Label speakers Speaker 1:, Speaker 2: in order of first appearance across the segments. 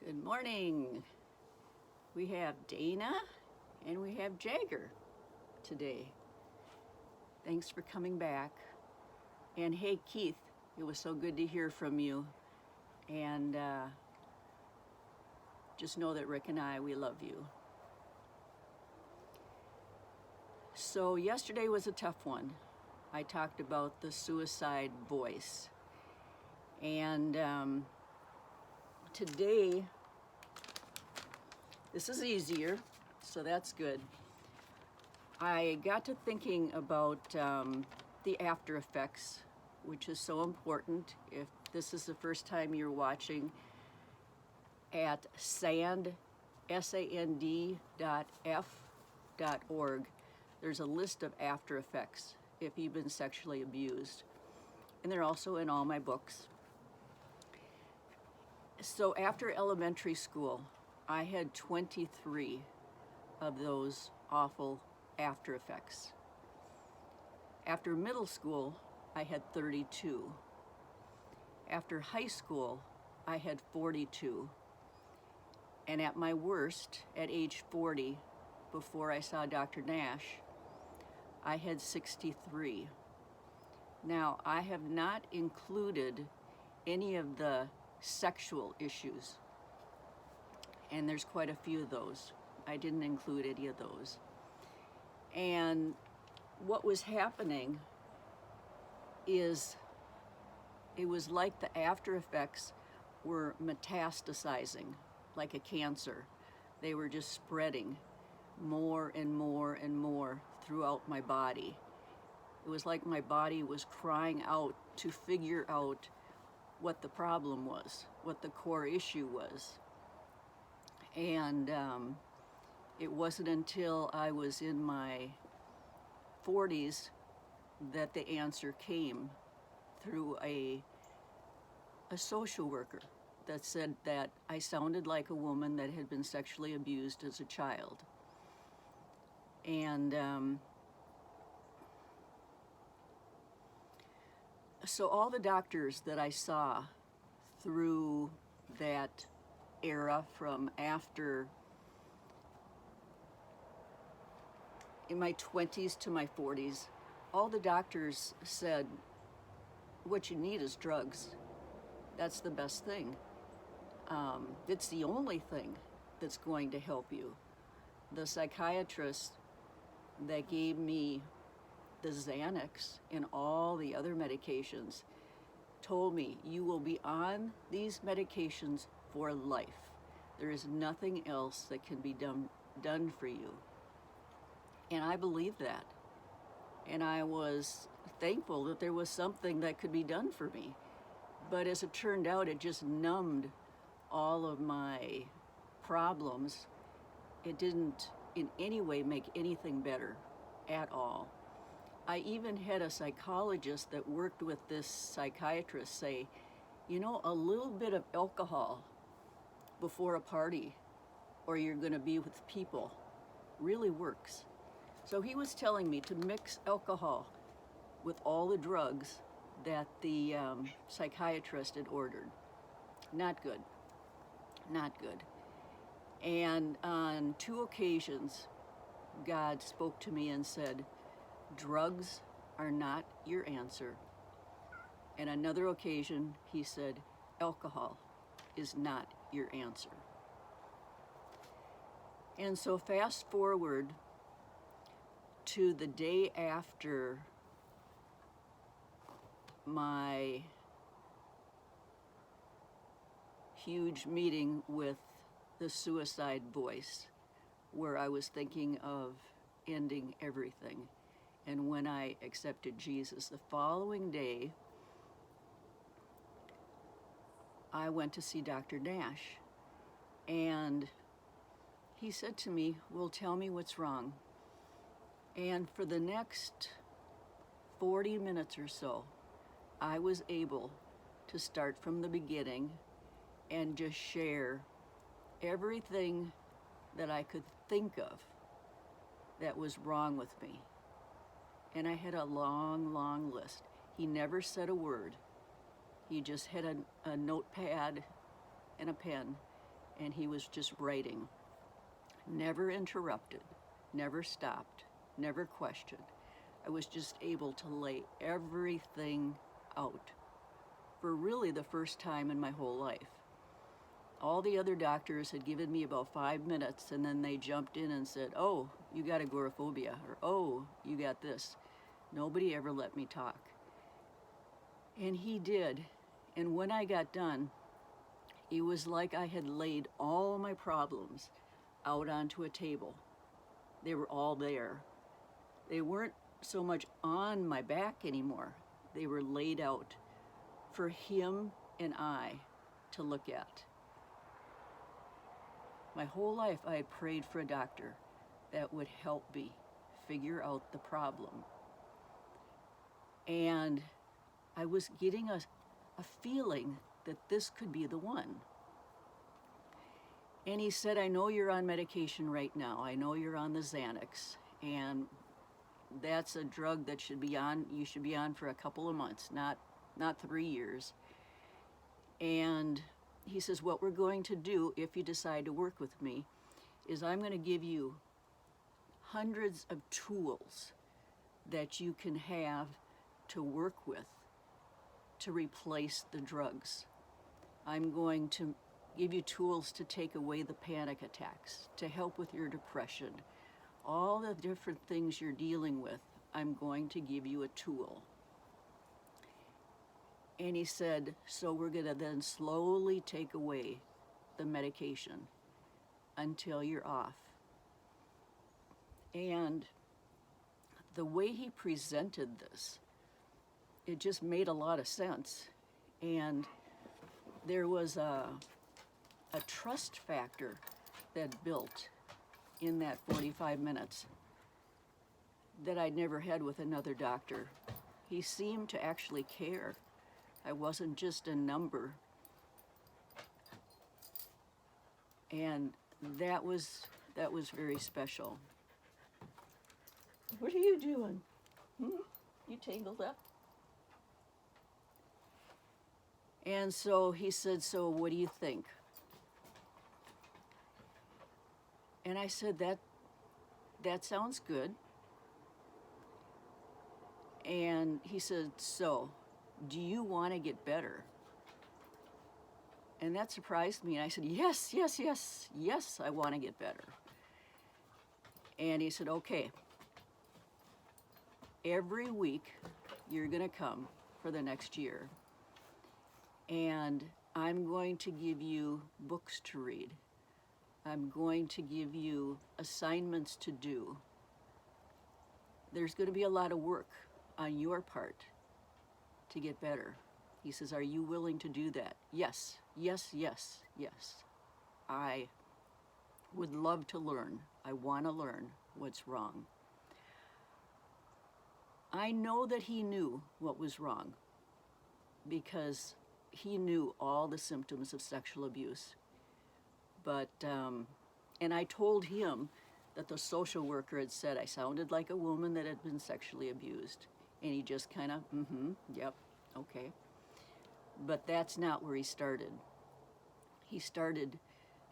Speaker 1: Good morning. We have Dana and we have Jagger today. Thanks for coming back. And hey, Keith, it was so good to hear from you. And just know that Rick and we love you. So yesterday was a tough one. I talked about the suicide voice. And today, this is easier, so that's good. I got to thinking about the after effects, which is so important. If this is the first time you're watching, at sand, sand.f.org, there's a list of after effects if you've been sexually abused. And they're also in all my books. So after elementary school, I had 23 of those awful after effects. After middle school, I had 32. After high school, I had 42. And at my worst, at age 40, before I saw Dr. Nash, I had 63. Now, I have not included any of the sexual issues, and there's quite a few of those. I didn't include any of those. And what was happening is it was like the after effects were metastasizing, like a cancer. They were just spreading more and more and more throughout my body. It was like my body was crying out to figure out what the problem was, what the core issue was. And it wasn't until I was in my 40s that the answer came through a social worker that said that I sounded like a woman that had been sexually abused as a child. And so all the doctors that I saw through that era from after in my 20s to my 40s, all the doctors said, what you need is drugs. That's the best thing. It's the only thing that's going to help you. The psychiatrist that gave me the Xanax and all the other medications told me, you will be on these medications for life. There is nothing else that can be done for you. And I believed that. And I was thankful that there was something that could be done for me. But as it turned out, it just numbed all of my problems. It didn't in any way make anything better at all. I even had a psychologist that worked with this psychiatrist say, you know, a little bit of alcohol before a party or you're going to be with people really works. So he was telling me to mix alcohol with all the drugs that the psychiatrist had ordered. Not good. Not good. And on 2 occasions, God spoke to me and said, drugs are not your answer. And another occasion, he said, alcohol is not your answer. And so fast forward to the day after my huge meeting with the suicide voice, where I was thinking of ending everything. And when I accepted Jesus, the following day, I went to see Dr. Nash. And he said to me, well, tell me what's wrong. And for the next 40 minutes or so, I was able to start from the beginning and just share everything that I could think of that was wrong with me. And I had a long, long list. He never said a word. He just had a notepad and a pen, and he was just writing. Never interrupted, never stopped, never questioned. I was just able to lay everything out for really the first time in my whole life. All the other doctors had given me about 5 minutes, and then they jumped in and said, oh, you got agoraphobia, or oh, you got this. Nobody ever let me talk. And he did. And when I got done, it was like I had laid all my problems out onto a table. They were all there. They weren't so much on my back anymore. They were laid out for him and I to look at. My whole life I had prayed for a doctor that would help me figure out the problem. And I was getting a feeling that this could be the one. And he said, I know you're on medication right now. I know you're on the Xanax. And that's a drug that you should be on for a couple of months, not 3 years. And he says, what we're going to do if you decide to work with me is I'm going to give you hundreds of tools that you can have to work with to replace the drugs. I'm going to give you tools to take away the panic attacks, to help with your depression, all the different things you're dealing with. I'm going to give you a tool. And he said, so we're going to then slowly take away the medication until you're off. And the way he presented this, it just made a lot of sense. And there was a trust factor that built in that 45 minutes that I'd never had with another doctor. He seemed to actually care. I wasn't just a number. And that was very special. What are you doing? You tangled up? And so he said, so what do you think? And I said, that sounds good. And he said, so do you want to get better? And that surprised me. And I said, yes, I want to get better. And he said, okay, every week you're going to come for the next year. And I'm going to give you books to read. I'm going to give you assignments to do. There's going to be a lot of work on your part to get better. He says, are you willing to do that? Yes. I would love to learn. I want to learn what's wrong. I know that he knew what was wrong because he knew all the symptoms of sexual abuse. But, and I told him that the social worker had said I sounded like a woman that had been sexually abused. And he just kind of, yep, okay. But that's not where he started. He started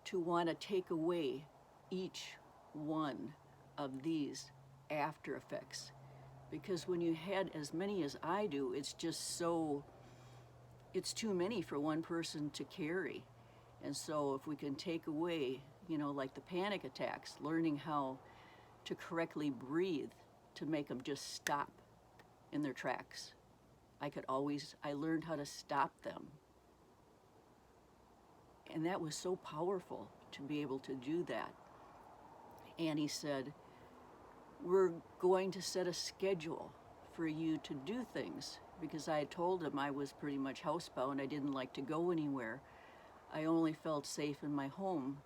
Speaker 1: to want to take away each one of these after effects. Because when you had as many as I do, it's just it's too many for one person to carry. And so if we can take away, like the panic attacks, learning how to correctly breathe to make them just stop in their tracks. I learned how to stop them. And that was so powerful to be able to do that. And he said, we're going to set a schedule for you to do things, because I had told him I was pretty much housebound. I didn't like to go anywhere. I only felt safe in my home.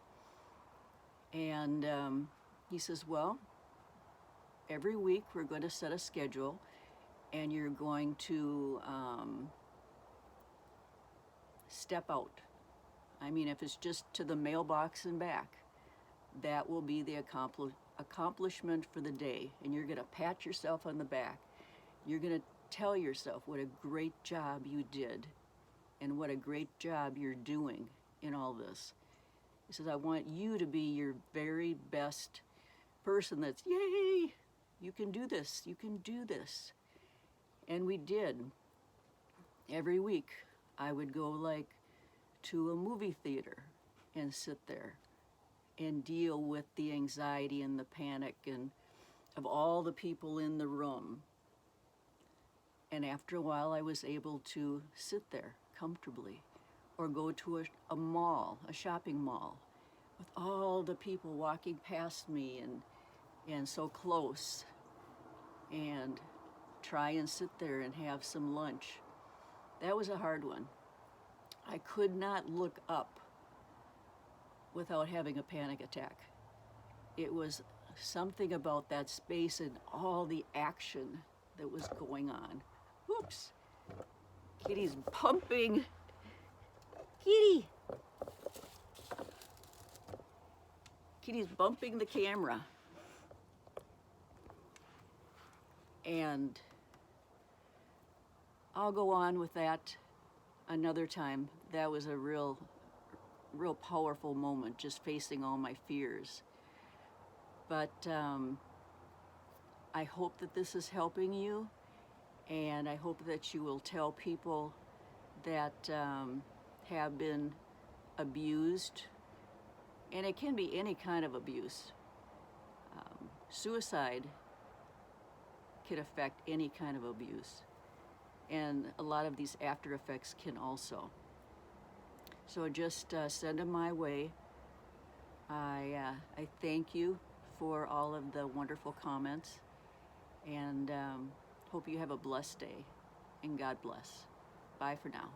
Speaker 1: And he says, well, every week we're going to set a schedule, and you're going to step out. I mean, if it's just to the mailbox and back, that will be the accomplishment for the day. And you're going to pat yourself on the back. You're going to tell yourself what a great job you did and what a great job you're doing in all this. He says, I want you to be your very best person that's, yay, you can do this, you can do this. And we did. Every week I would go like to a movie theater and sit there and deal with the anxiety and the panic and of all the people in the room. And after a while I was able to sit there comfortably, or go to a mall, a shopping mall, with all the people walking past me and so close, and try and sit there and have some lunch. That was a hard one. I could not look up without having a panic attack. It was something about that space and all the action that was going on. Whoops. Kitty's pumping. Kitty! Kitty's bumping the camera. And I'll go on with that another time. That was a real powerful moment, just facing all my fears. But I hope that this is helping you, and I hope that you will tell people that have been abused, and it can be any kind of abuse. Suicide can affect any kind of abuse, and a lot of these after effects can also. So just send them my way. I thank you for all of the wonderful comments, and hope you have a blessed day, and God bless. Bye for now.